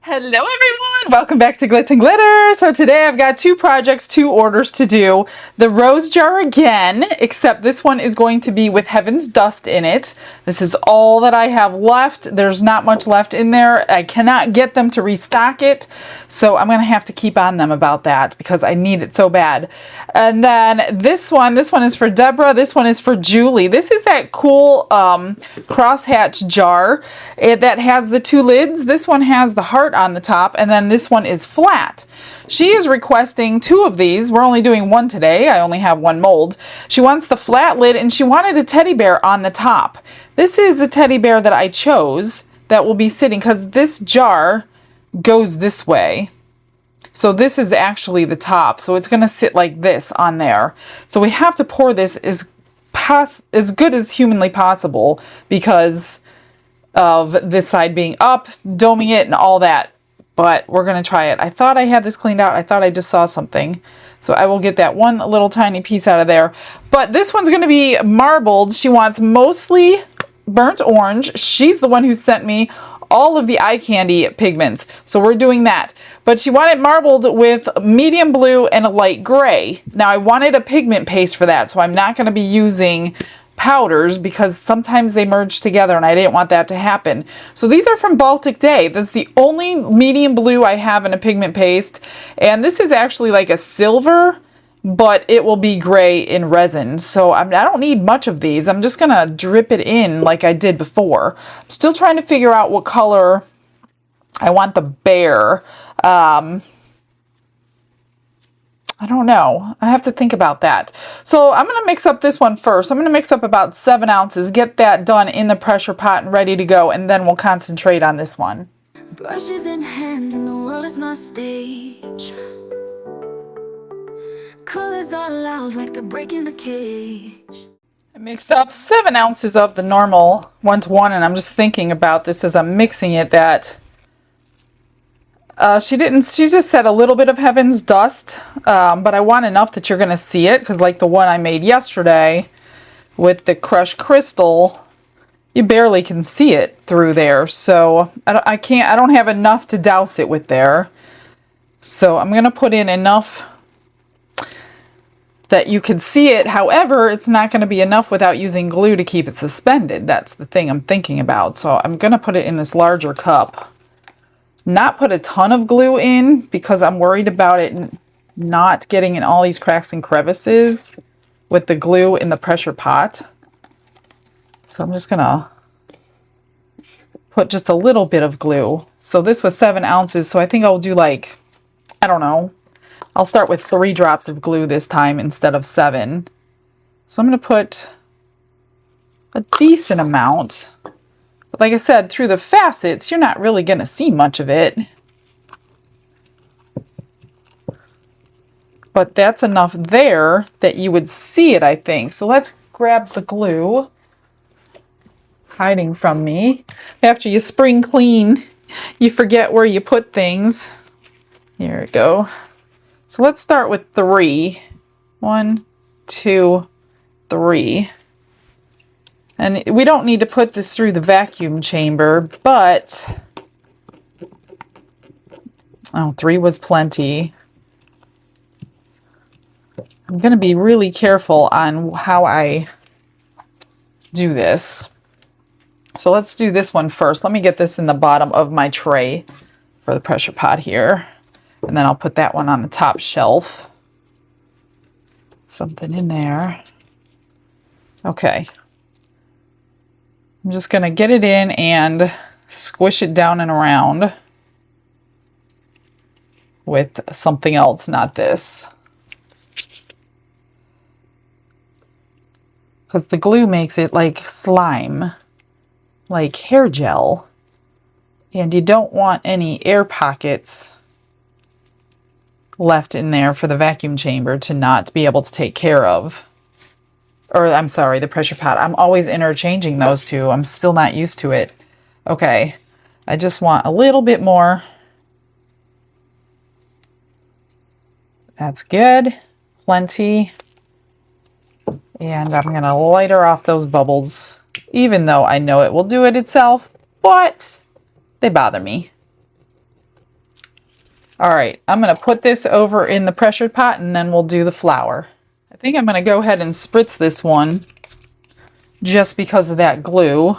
Hello everyone! Welcome back to Glitz and Glitter. So today I've got two projects, two orders to do. The rose jar again, except this one is going to be with Heaven's Dust in it. This is all that I have left. There's not much left in there. I cannot get them to restock it, so I'm going to have to keep on them about that because I need it so bad. And then this one is for Deborah. This one is for Julie. This is that cool crosshatch jar that has the two lids. This one has the heart on the top, and then this one is flat. She is requesting two of these. We're only doing one today. I only have one mold. She wants the flat lid, and she wanted a teddy bear on the top. This is a teddy bear that I chose that will be sitting, because this jar goes this way. So this is actually the top. So it's going to sit like this on there. So we have to pour this as good as humanly possible because of this side being up, doming it and all that. But we're going to try it. I thought I had this cleaned out. I thought I just saw something. So I will get that one little tiny piece out of there. But this one's going to be marbled. She wants mostly burnt orange. She's the one who sent me all of the eye candy pigments. So we're doing that. But she wanted marbled with medium blue and a light gray. Now I wanted a pigment paste for that. So I'm not going to be using powders because sometimes they merge together and I didn't want that to happen. So these are from Baltic Day. That's the only medium blue I have in a pigment paste. And this is actually like a silver, but it will be gray in resin. So I don't need much of these. I'm just gonna drip it in like I did before. I'm still trying to figure out what color I want the bear. I don't know. I have to think about that. So I'm going to mix up this one first. I'm going to mix up about 7 ounces, get that done in the pressure pot and ready to go, and then we'll concentrate on this one. Brushes in hand and the world is my stage. Colors are loud like they're breaking the cage. I mixed up 7 ounces of the normal 1:1, and I'm just thinking about this as I'm mixing it that she just said a little bit of Heaven's Dust, but I want enough that you're going to see it, because like the one I made yesterday with the crushed crystal, you barely can see it through there. So I don't have enough to douse it with there. So I'm going to put in enough that you can see it. However, it's not going to be enough without using glue to keep it suspended. That's the thing I'm thinking about. So I'm going to put it in this larger cup. Not put a ton of glue in because I'm worried about it not getting in all these cracks and crevices with the glue in the pressure pot. So I'm just gonna put just a little bit of glue. So this was 7 ounces, so I think I'll do like, I don't know, I'll start with 3 drops of glue this time instead of 7. So I'm gonna put a decent amount. Like I said, through the facets, you're not really going to see much of it. But that's enough there that you would see it, I think. So let's grab the glue. Hiding from me. After you spring clean, you forget where you put things. Here we go. So let's start with 3. 1, 2, 3. And we don't need to put this through the vacuum chamber, but 3 was plenty. I'm going to be really careful on how I do this. So let's do this one first. Let me get this in the bottom of my tray for the pressure pot here. And then I'll put that one on the top shelf. Something in there. Okay. I'm just going to get it in and squish it down and around with something else, not this. Because the glue makes it like slime, like hair gel. And you don't want any air pockets left in there for the vacuum chamber to not be able to take care of. Or, I'm sorry, the pressure pot. I'm always interchanging those two. I'm still not used to it. Okay. I just want a little bit more. That's good. Plenty. And I'm going to lighter off those bubbles, even though I know it will do it itself, but they bother me. All right, I'm going to put this over in the pressure pot and then we'll do the flour. I think I'm going to go ahead and spritz this one just because of that glue.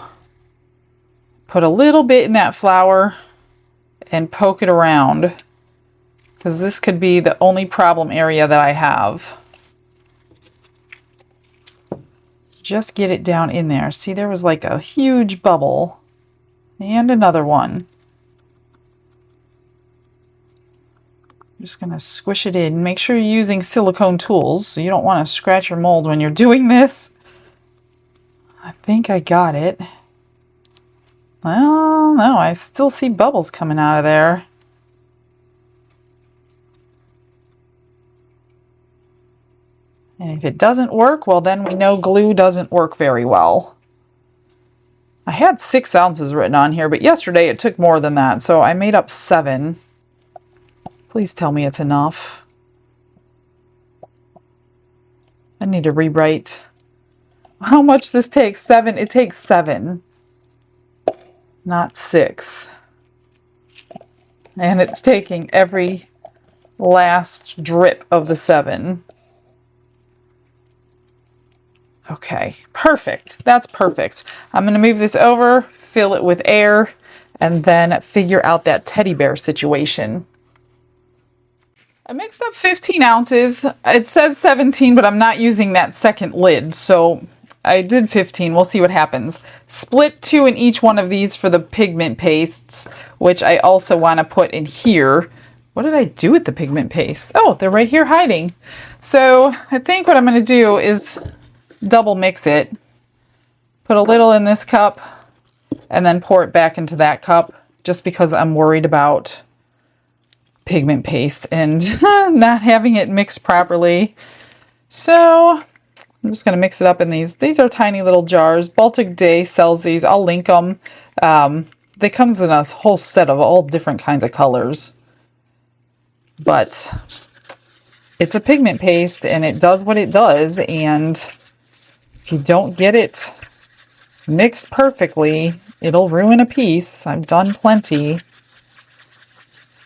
Put a little bit in that flour and poke it around because this could be the only problem area that I have. Just get it down in there. See, there was like a huge bubble and another one. I'm just going to squish it in. Make sure you're using silicone tools so you don't want to scratch your mold when you're doing this. I think I got it. Well, no, I still see bubbles coming out of there. And if it doesn't work, well, then we know glue doesn't work very well. I had 6 ounces written on here, but yesterday it took more than that, so I made up 7. Please tell me it's enough. I need to rewrite how much this takes. 7. It takes 7, not 6. And it's taking every last drip of the 7. Okay, perfect. That's perfect. I'm going to move this over, fill it with air, and then figure out that teddy bear situation. I mixed up 15 ounces. It says 17, but I'm not using that second lid, so I did 15. We'll see what happens. Split 2 in each one of these for the pigment pastes, which I also want to put in here. What did I do with the pigment paste? Oh, they're right here hiding. So I think what I'm going to do is double mix it. Put a little in this cup and then pour it back into that cup just because I'm worried about pigment paste and not having it mixed properly. So I'm just going to mix it up in these. These are tiny little jars. Baltic Day sells these. I'll link them. They comes in a whole set of all different kinds of colors. But it's a pigment paste and it does what it does, and if you don't get it mixed perfectly, it'll ruin a piece. I've done plenty.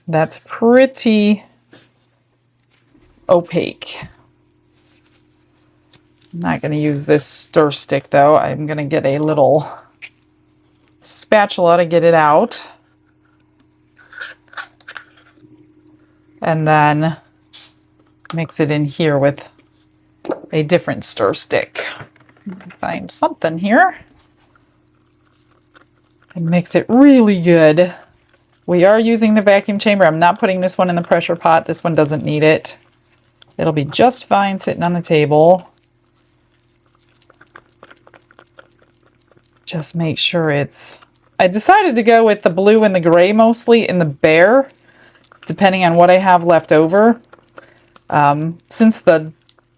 That's pretty opaque. I'm not going to use this stir stick though. I'm going to get a little spatula to get it out. And then mix it in here with a different stir stick. Find something here and mix it really good. We are using the vacuum chamber. I'm not putting this one in the pressure pot. This one doesn't need it. It'll be just fine sitting on the table. Just make sure it's... I decided to go with the blue and the gray mostly in the bear, depending on what I have left over. Since the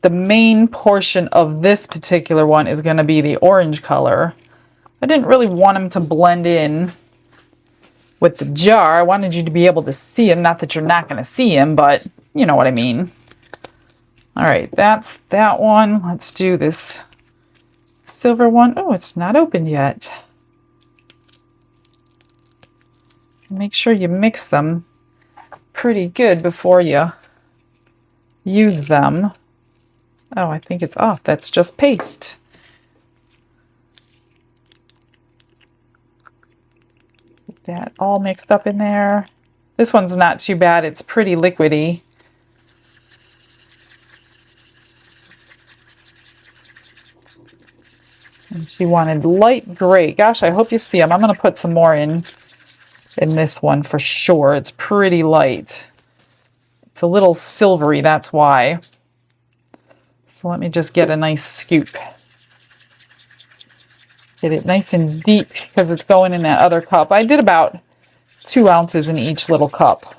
main portion of this particular one is going to be the orange color, I didn't really want them to blend in with the jar. I wanted you to be able to see them. Not that you're not going to see them, but you know what I mean. All right, that's that one. Let's do this silver one. Oh, it's not open yet. Make sure you mix them pretty good before you use them. Oh, I think it's off. That's just paste. Get that all mixed up in there. This one's not too bad. It's pretty liquidy. And she wanted light gray. Gosh, I hope you see them. I'm going to put some more in this one for sure. It's pretty light. It's a little silvery, that's why. So let me just get a nice scoop. Get it nice and deep because it's going in that other cup. I did about 2 ounces in each little cup.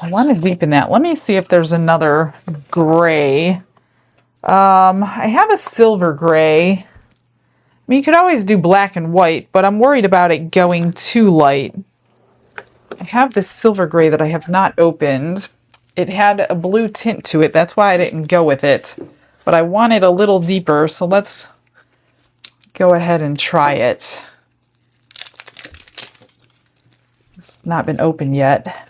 I want to deepen that. Let me see if there's another gray. I have a silver gray. I mean, you could always do black and white, but I'm worried about it going too light. I have this silver gray that I have not opened. It had a blue tint to it. That's why I didn't go with it. But I want it a little deeper, so let's go ahead and try it. It's not been opened yet.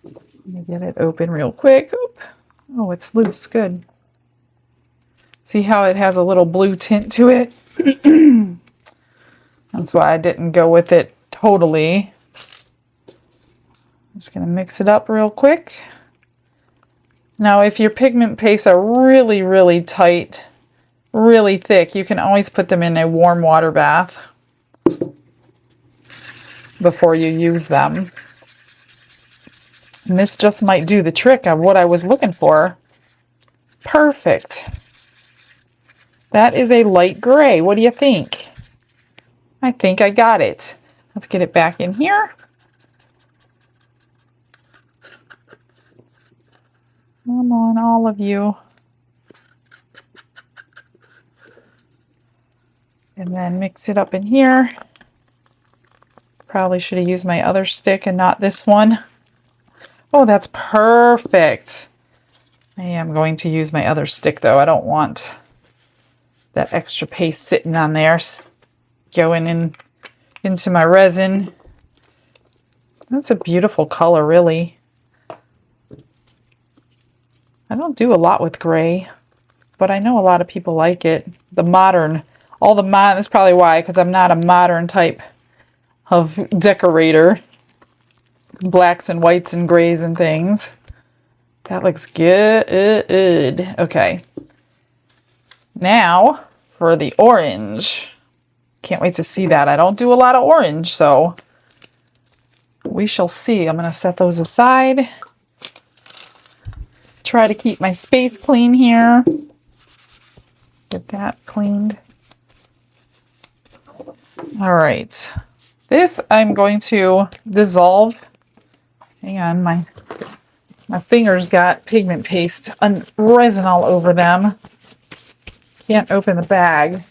Let me get it open real quick. Oop. Oh, it's loose. Good. See how it has a little blue tint to it? That's why I didn't go with it totally. I'm just going to mix it up real quick. Now, if your pigment pastes are really, really tight, really thick, you can always put them in a warm water bath before you use them. And this just might do the trick of what I was looking for. Perfect. That is a light gray. What do you think? I think I got it. Let's get it back in here. Come on, all of you. And then mix it up in here. Probably should have used my other stick and not this one. Oh, that's perfect. I am going to use my other stick though. I don't want that extra paste sitting on there, going into my resin. That's a beautiful color, really. I don't do a lot with gray, but I know a lot of people like it. The modern, that's probably why, because I'm not a modern type of decorator. Blacks and whites and grays and things. That looks good. Okay. Now for the orange. Can't wait to see that. I don't do a lot of orange, so we shall see. I'm going to set those aside. Try to keep my space clean here. Get that cleaned. All right. This I'm going to dissolve. Hang on, my fingers got pigment paste and resin all over them. Can't open the bag.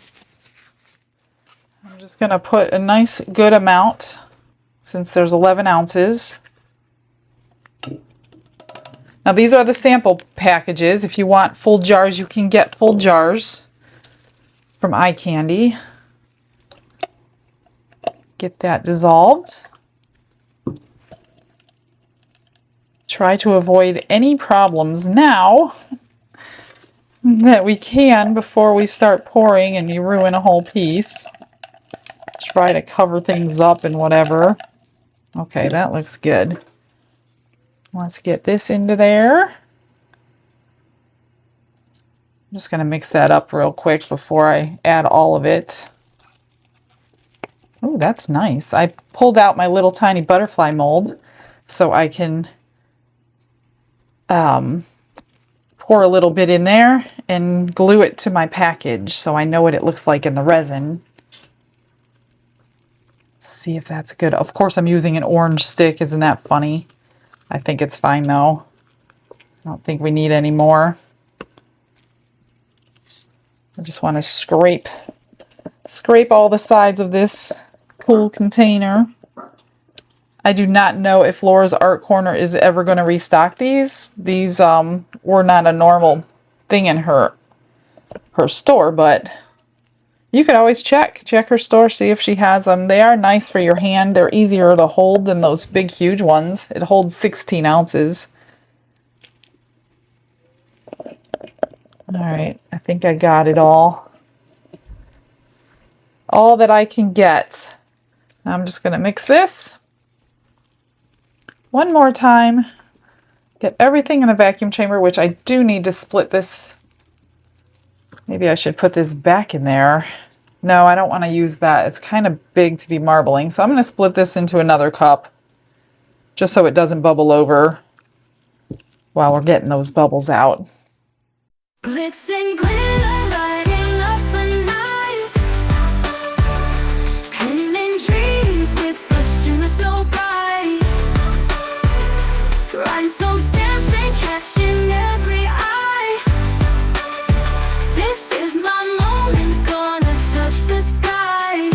I'm just going to put a nice good amount since there's 11 ounces. Now these are the sample packages. If you want full jars, you can get full jars from Eye Candy. Get that dissolved. Try to avoid any problems now that we can before we start pouring and you ruin a whole piece. Try to cover things up and whatever. Okay, that looks good. Let's get this into there. I'm just going to mix that up real quick before I add all of it. Oh, that's nice. I pulled out my little tiny butterfly mold so I can pour a little bit in there and glue it to my package so I know what it looks like in the resin. Let's see if that's good. Of course, I'm using an orange stick. Isn't that funny? I think it's fine though. I don't think we need any more. I just want to scrape all the sides of this cool container. I do not know if Laura's Art Corner is ever going to restock these. These were not a normal thing in her store, but you could always check her store, see if she has them. They are nice for your hand. They're easier to hold than those big, huge ones. It holds 16 ounces. All right, I think I got it all. All that I can get. I'm just going to mix this one more time. Get everything in the vacuum chamber, which I do need to split this. Maybe I should put this back in there. No, I don't want to use that. It's kind of big to be marbling. So I'm going to split this into another cup just so it doesn't bubble over while we're getting those bubbles out. Glitz and glitter lighting up the night, painting dreams with a shimmer so bright, rhinestones dancing, catching every eye. This is my moment, gonna touch the sky,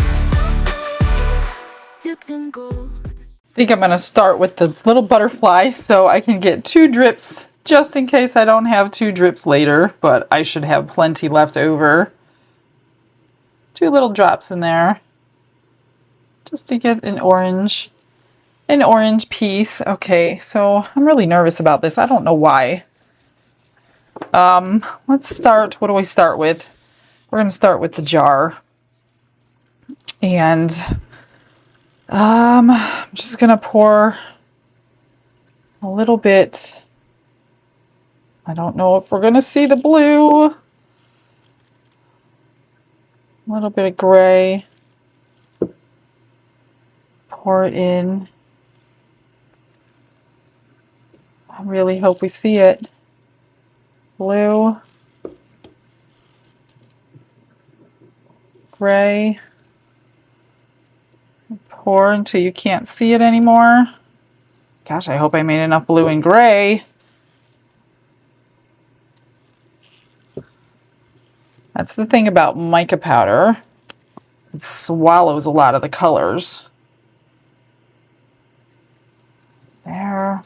dipped in gold. I think I'm going to start with this little butterfly so I can get 2 drips just in case I don't have 2 drips later, but I should have plenty left over. 2 little drops in there just to get an orange piece. Okay, so I'm really nervous about this. I don't know why. Let's start. What do I start with? We're going to start with the jar. And I'm just going to pour a little bit. I don't know if we're going to see the blue. A little bit of gray. Pour it in. I really hope we see it. Blue. Gray. Pour until you can't see it anymore. Gosh, I hope I made enough blue and gray. That's the thing about mica powder. It swallows a lot of the colors. There.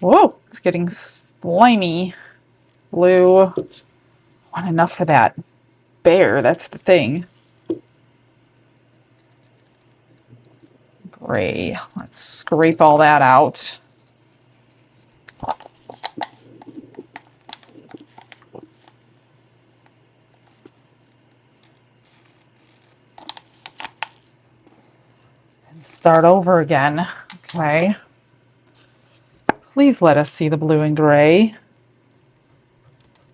Whoa, it's getting slimy. Blue. I want enough for that bear, that's the thing. Gray. Let's scrape all that out. And start over again. Okay. Please let us see the blue and gray.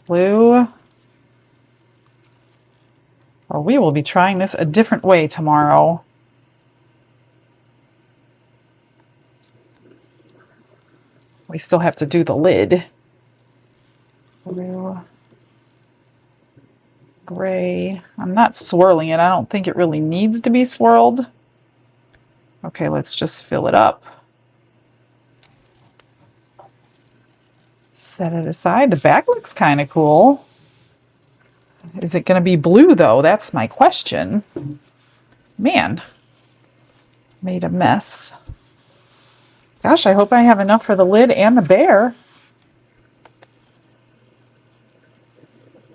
Blue. Or we will be trying this a different way tomorrow. We still have to do the lid. Blue. Gray. I'm not swirling it. I don't think it really needs to be swirled. Okay, let's just fill it up. Set it aside. The back looks kind of cool. Is it going to be blue though? That's my question. Man, made a mess. Gosh, I hope I have enough for the lid and the bear.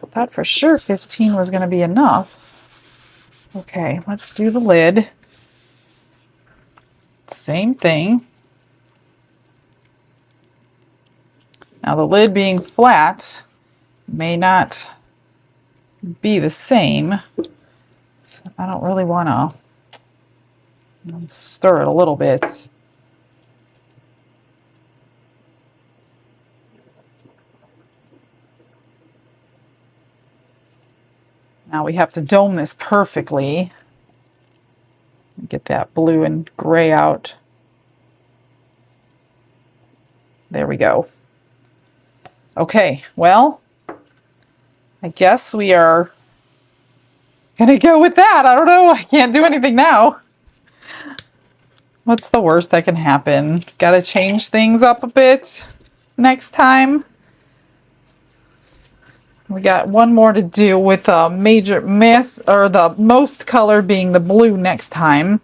I thought for sure 15 was going to be enough. Okay, let's do the lid. Same thing. Now the lid being flat may not be the same. So I don't really want to stir it a little bit. Now we have to dome this perfectly. Get that blue and gray out. There we go. Okay, well, I guess we are gonna go with that. I don't know, I can't do anything now. What's the worst that can happen? Gotta change things up a bit next time. We got one more to do with a major mess, or the most color being the blue next time,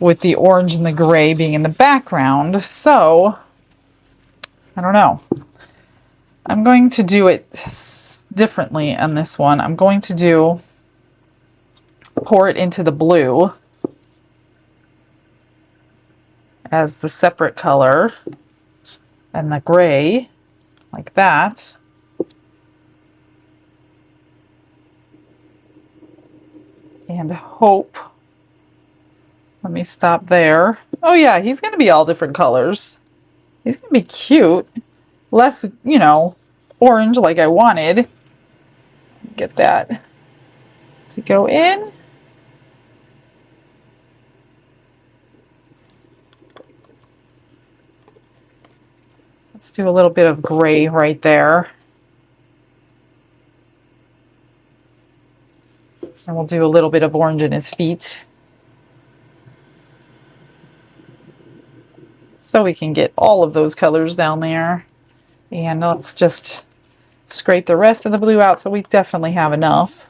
with the orange and the gray being in the background. So, I don't know. I'm going to do it differently on this one. I'm going to pour it into the blue as the separate color, and the gray like that. And hope, let me stop there. Oh yeah, he's going to be all different colors. He's going to be cute. Less, you know, orange like I wanted. Get that to go in. Let's do a little bit of gray right there. And we'll do a little bit of orange in his feet. So we can get all of those colors down there. And let's just scrape the rest of the blue out so we definitely have enough.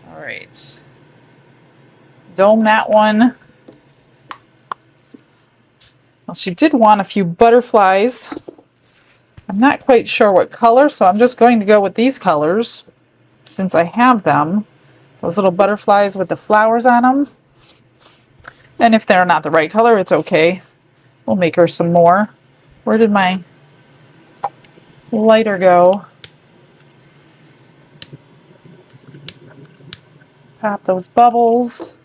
All right. Dome that one. Well, she did want a few butterflies I'm not quite sure what color, so I'm just going to go with these colors since I have them. Those little butterflies with the flowers on them. And if they're not the right color, it's okay. We'll make her some more. Where did my lighter go? Pop those bubbles.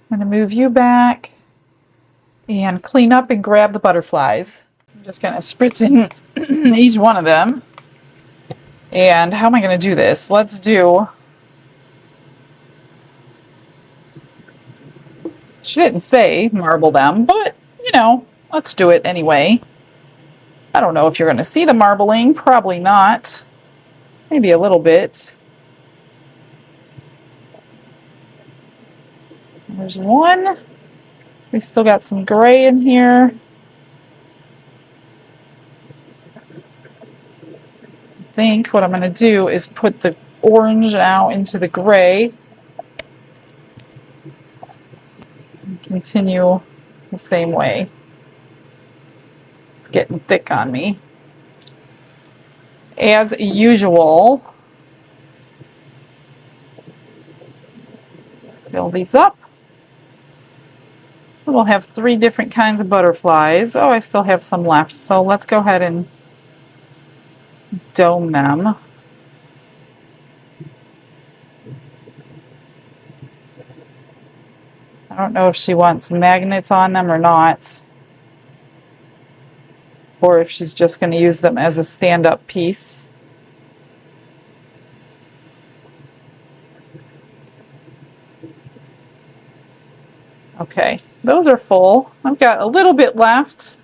I'm going to move you back and clean up and grab the butterflies. I'm just going to spritz in each one of them. And how am I going to do this? Let's do... She didn't say marble them, but, you know, let's do it anyway. I don't know if you're going to see the marbling. Probably not. Maybe a little bit. There's one. We still got some gray in here. I think what I'm going to do is put the orange now into the gray. And continue the same way. It's getting thick on me. As usual, fill these up. We'll have 3 different kinds of butterflies. Oh, I still have some left, so let's go ahead and dome them. I don't know if she wants magnets on them or not, or if she's just going to use them as a stand-up piece. Okay, those are full. I've got a little bit left.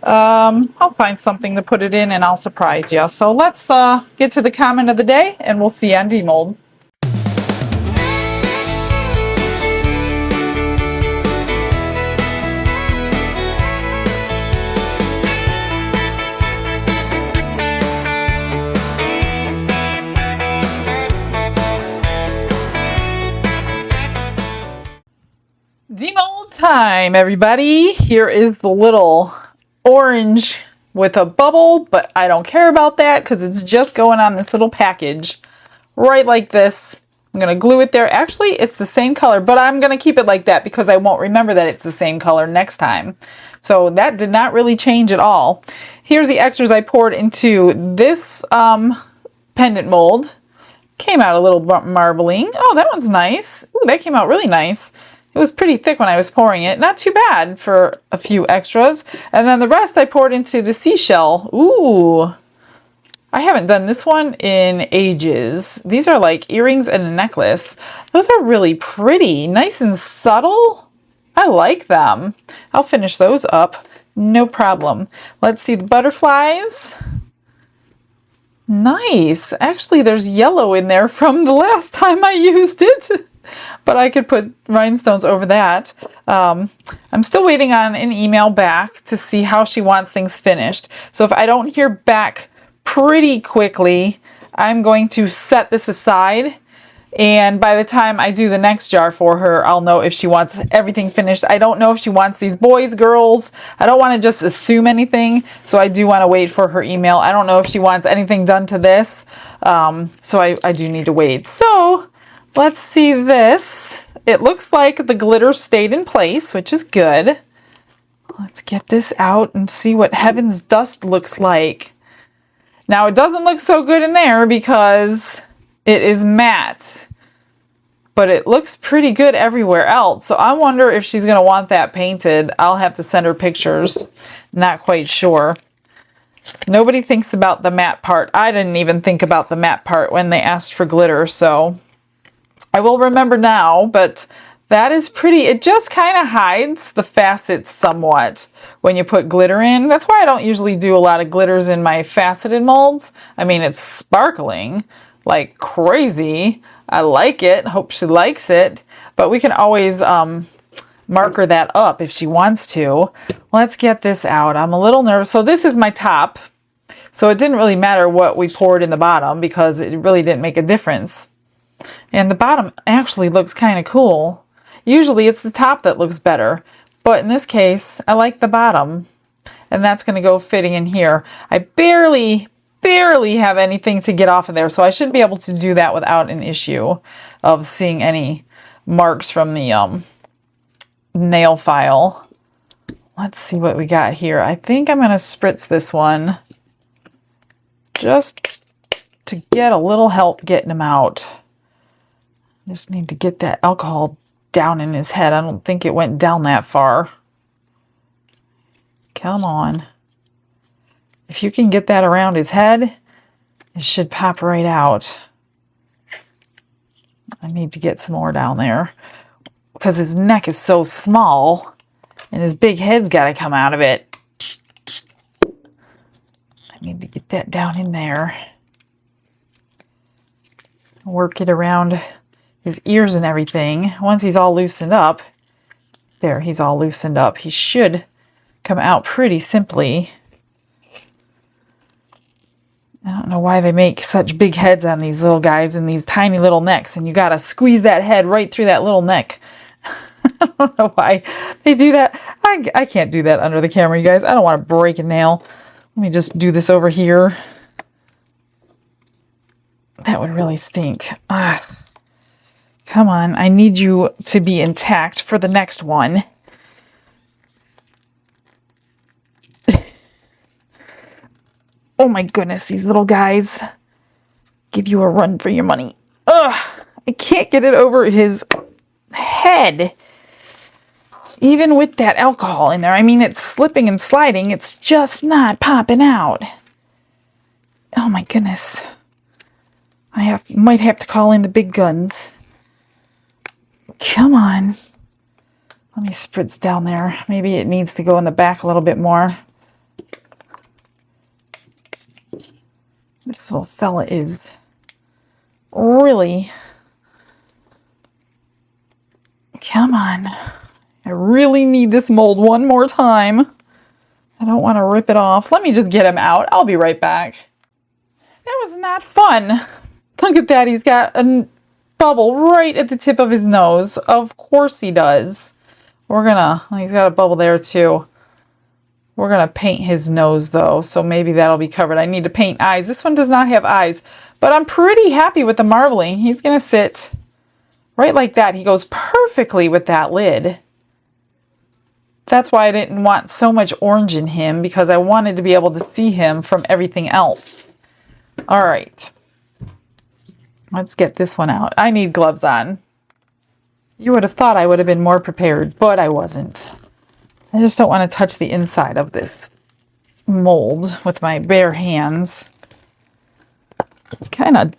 I'll find something to put it in and I'll surprise you. So let's get to the comment of the day and we'll see you on Demold. Demold time, everybody. Here is the little orange with a bubble, but I don't care about that because it's just going on this little package right like this. I'm going to glue it there. Actually, it's the same color, but I'm going to keep it like that because I won't remember that it's the same color next time. So that did not really change at all. Here's the extras I poured into this pendant mold. Came out a little marbling. Oh, that one's nice. Ooh, that came out really nice. It was pretty thick when I was pouring it. Not too bad for a few extras. And then the rest I poured into the seashell. Ooh. I haven't done this one in ages. These are like earrings and a necklace. Those are really pretty. Nice and subtle. I like them. I'll finish those up. No problem. Let's see the butterflies. Nice. Actually, there's yellow in there from the last time I used it. But I could put rhinestones over that. I'm still waiting on an email back to see how she wants things finished. So if I don't hear back pretty quickly, I'm going to set this aside. And by the time I do the next jar for her, I'll know if she wants everything finished. I don't know if she wants these boys, girls. I don't want to just assume anything. So I do want to wait for her email. I don't know if she wants anything done to this. So I do need to wait. So let's see this. It looks like the glitter stayed in place, which is good. Let's get this out and see what Heaven's Dust looks like. Now, it doesn't look so good in there because it is matte, but it looks pretty good everywhere else. So I wonder if she's going to want that painted. I'll have to send her pictures. Not quite sure. Nobody thinks about the matte part. I didn't even think about the matte part when they asked for glitter, so I will remember now, but that is pretty. It just kind of hides the facets somewhat when you put glitter in. That's why I don't usually do a lot of glitters in my faceted molds. I mean, it's sparkling like crazy. I like it. Hope she likes it. But we can always marker that up if she wants to. Let's get this out. I'm a little nervous. So this is my top. So it didn't really matter what we poured in the bottom because it really didn't make a difference. And the bottom actually looks kind of cool. Usually it's the top that looks better, but in this case, I like the bottom. and that's going to go fitting in here. I barely have anything to get off of there, so I should be able to do that without an issue of seeing any marks from the nail file. Let's see what we got here. I think I'm going to spritz this one just to get a little help getting him out. Just need to get that alcohol down in his head. I don't think it went down that far. Come on. If you can get that around his head, it should pop right out. I need to get some more down there because his neck is so small and his big head's got to come out of it. I need to get that down in there. Work it around his ears and everything. Once he's all loosened up, there, he's all loosened up. He should come out pretty simply. I don't know why they make such big heads on these little guys and these tiny little necks, and you gotta squeeze that head right through that little neck. I don't know why they do that. I can't do that under the camera, you guys. I don't want to break a nail. Let me just do this over here. That would really stink. Ugh. Come on, I need you to be intact for the next one. Oh my goodness, these little guys give you a run for your money. Ugh, I can't get it over his head. Even with that alcohol in there. I mean, it's slipping and sliding. It's just not popping out. Oh my goodness. I might have to call in the big guns. Come on. Let me spritz down there. Maybe it needs to go in the back a little bit more. This little fella is really... Come on. I really need this mold one more time. I don't want to rip it off. Let me just get him out. I'll be right back. That was not fun. Look at that. He's got a bubble right at the tip of his nose. Of course he does. He's got a bubble there too. We're going to paint his nose though, so maybe that'll be covered. I need to paint eyes. This one does not have eyes, but I'm pretty happy with the marbling. He's going to sit right like that. He goes perfectly with that lid. That's why I didn't want so much orange in him, because I wanted to be able to see him from everything else. All right. Let's get this one out. I need gloves on. You would have thought I would have been more prepared, but I wasn't. I just don't want to touch the inside of this mold with my bare hands. It's kind of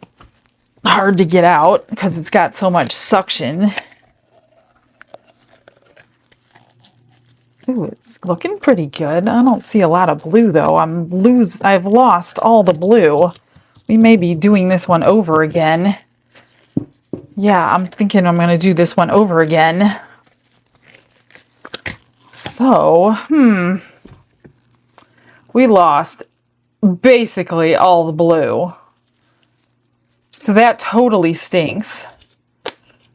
hard to get out because it's got so much suction. Ooh, it's looking pretty good. I don't see a lot of blue though. I've lost all the blue. We may be doing this one over again. Yeah, I'm thinking I'm going to do this one over again. So, we lost basically all the blue. So that totally stinks.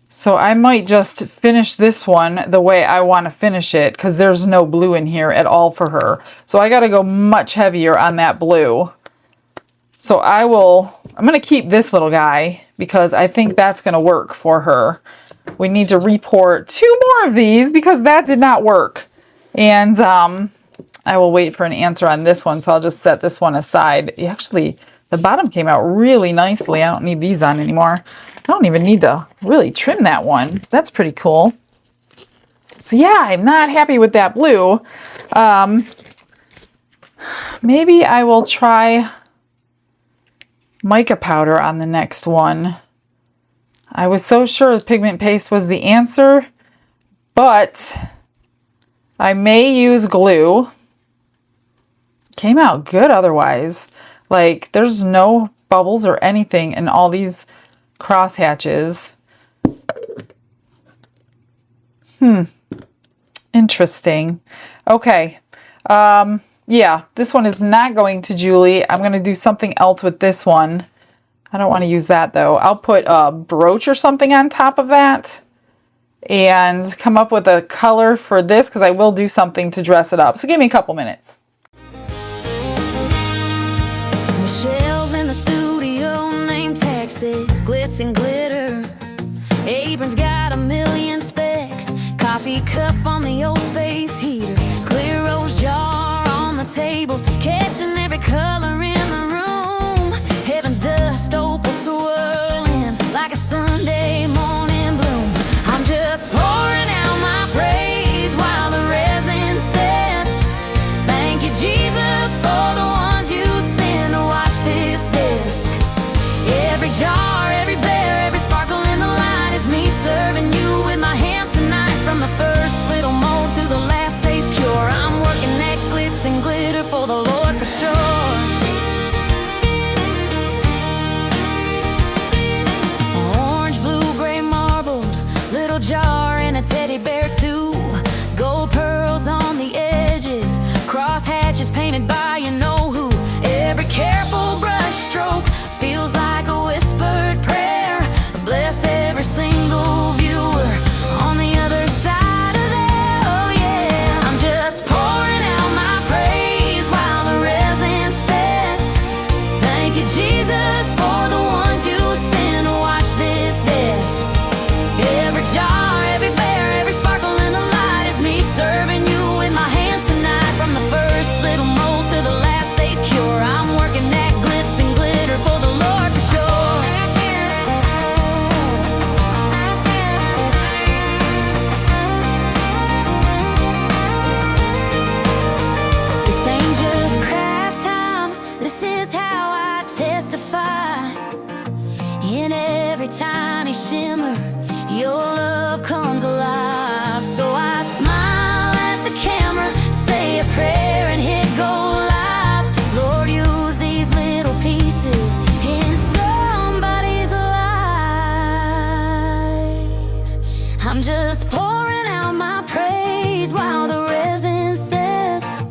So I might just finish this one the way I want to finish it, because there's no blue in here at all for her. So I got to go much heavier on that blue. So I'm going to keep this little guy because I think that's going to work for her. We need to report 2 more of these because that did not work. And I will wait for an answer on this one, so I'll just set this one aside. Actually, the bottom came out really nicely. I don't need these on anymore. I don't even need to really trim that one. That's pretty cool. So yeah, I'm not happy with that blue. Maybe I will try mica powder on the next one. I was so sure the pigment paste was the answer, but I may use glue. Came out good otherwise. Like, there's no bubbles or anything in all these cross hatches. Interesting. Okay. Yeah, this one is not going to Julie. I'm going to do something else with this one. I don't want to use that though. I'll put a brooch or something on top of that and come up with a color for this, because I will do something to dress it up. So give me a couple minutes. says glitz and glitter. Apron's got a million specs. Coffee cup on the old space heater. Clear rose jar on the table, catching every color in the room. Heaven's dust opal swirling like a Sunday morning bloom. I'm just pouring out my praise while the resin sets. Thank you, Jesus, for the ones you send to watch this disc. Every jar, every bear, every sparkle in the light is me serving you with my hands tonight. From the first little mold to the last safe cure, I'm working that glitz and glitter for the Lord for sure. Orange, blue, gray, marbled, little jar and a teddy bear too. Gold pearls on the edges, cross hatches painted by you know who. Every careful brush stroke feels like a whispered prayer. Bless every single viewer on the other side of there. Oh yeah, I'm just pouring out my praise while the resin sets. Thank you, Jesus, for the ones you send to watch this disc. Every jar, every bear, every sparkle in the light is me serving you with my hands tonight. From the first little mold to the last safe cure, I'm working that glitz and glitter for the Lord for sure. This ain't just craft time, this is how I testify. In every tiny shimmer, your love comes alive. So I smile at the camera, say a prayer and hit go live. Lord, use these little pieces in somebody's life. I'm just pouring out my praise while the resin sets.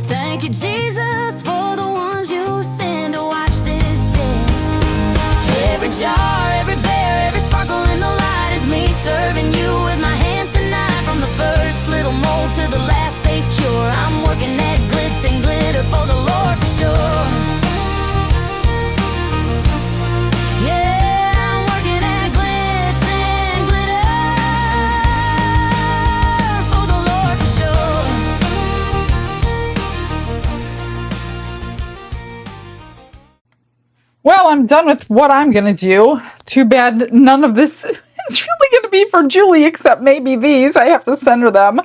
Thank you, Jesus, for the ones you send to watch this disc. Every jar, every bear, every sparkle in the light is me serving you with my hands tonight. From the first little mold to the last safe cure, I'm working that glitz and glitter for the Lord for sure. Yeah, I'm working that glitz and glitter for the Lord for sure. Well, I'm done with what I'm gonna do. Too bad none of this is really gonna be for Julie, except maybe these. I have to send her them.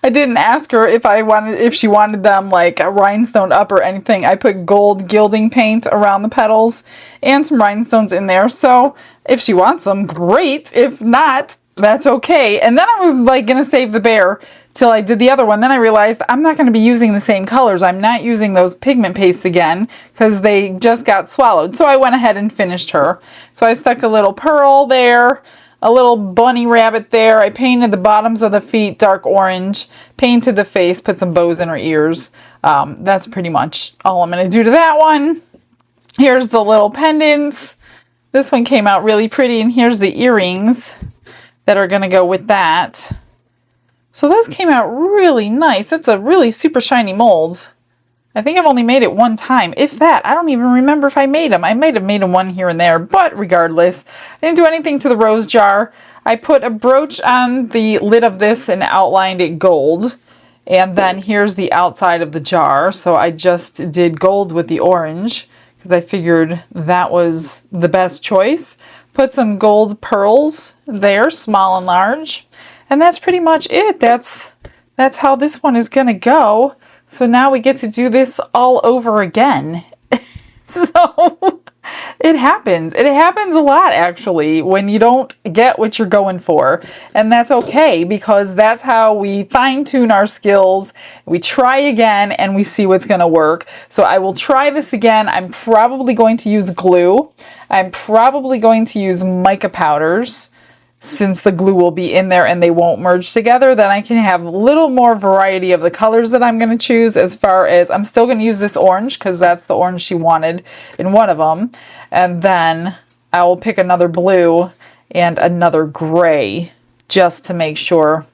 I didn't ask her if she wanted them like a rhinestone up or anything. I put gold gilding paint around the petals and some rhinestones in there. So if she wants them, great. If not, that's okay. And then I was like gonna save the bear till I did the other one. Then I realized I'm not gonna be using the same colors. I'm not using those pigment pastes again because they just got swallowed. So I went ahead and finished her. So I stuck a little pearl there, a little bunny rabbit there. I painted the bottoms of the feet dark orange, painted the face, put some bows in her ears. That's pretty much all I'm gonna do to that one. Here's the little pendants. This one came out really pretty, and here's the earrings that are gonna go with that. So those came out really nice. It's a really super shiny mold. I think I've only made it one time, if that. I don't even remember if I made them. I might have made them one here and there, but regardless, I didn't do anything to the rose jar. I put a brooch on the lid of this and outlined it gold. And then here's the outside of the jar. So I just did gold with the orange because I figured that was the best choice. Put some gold pearls there, small and large. And that's pretty much it. That's how this one is gonna go. So now we get to do this all over again. So it happens. It happens a lot, actually, when you don't get what you're going for. And that's okay, because that's how we fine-tune our skills. We try again, and we see what's going to work. So I will try this again. I'm probably going to use glue. I'm probably going to use mica powders, since the glue will be in there and they won't merge together. Then I can have a little more variety of the colors that I'm going to choose. As far as I'm still going to use this orange because that's the orange she wanted in one of them. And then I will pick another blue and another gray just to make sure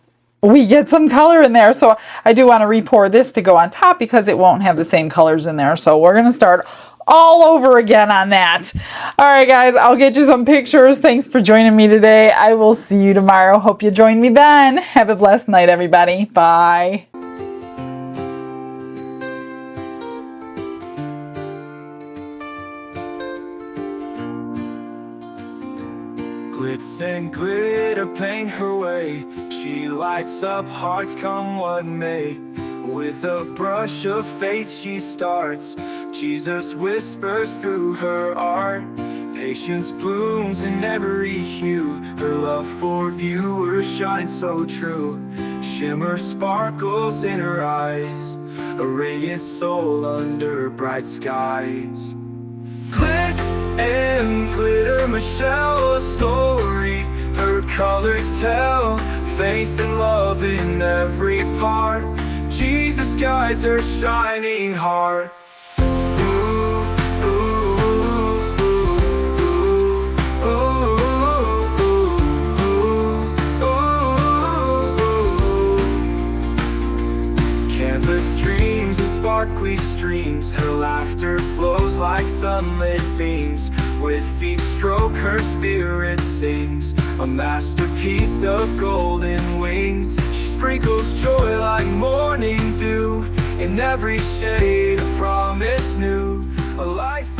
we get some color in there. So I do want to re-pour this to go on top because it won't have the same colors in there. So we're going to start all over again on that. All right, guys, I'll get you some pictures. Thanks for joining me today. I will see you tomorrow. Hope you join me then. Have a blessed night, everybody. Bye. Glitz and glitter paint her way. She lights up hearts come what may. With a brush of faith she starts. Jesus whispers through her art. Patience blooms in every hue. Her love for viewers shines so true. Shimmer sparkles in her eyes. A radiant soul under bright skies. Glitz and glitter, Michelle, a story. Her colors tell faith and love in every part. Jesus guides her shining heart. Ooh, ooh, ooh, ooh, ooh, ooh. Canvas dreams and sparkly streams. Her laughter flows like sunlit beams. With each stroke her spirit sings. A masterpiece of golden wings. She sprinkles joy like morning dew. In every shade a promise new. A life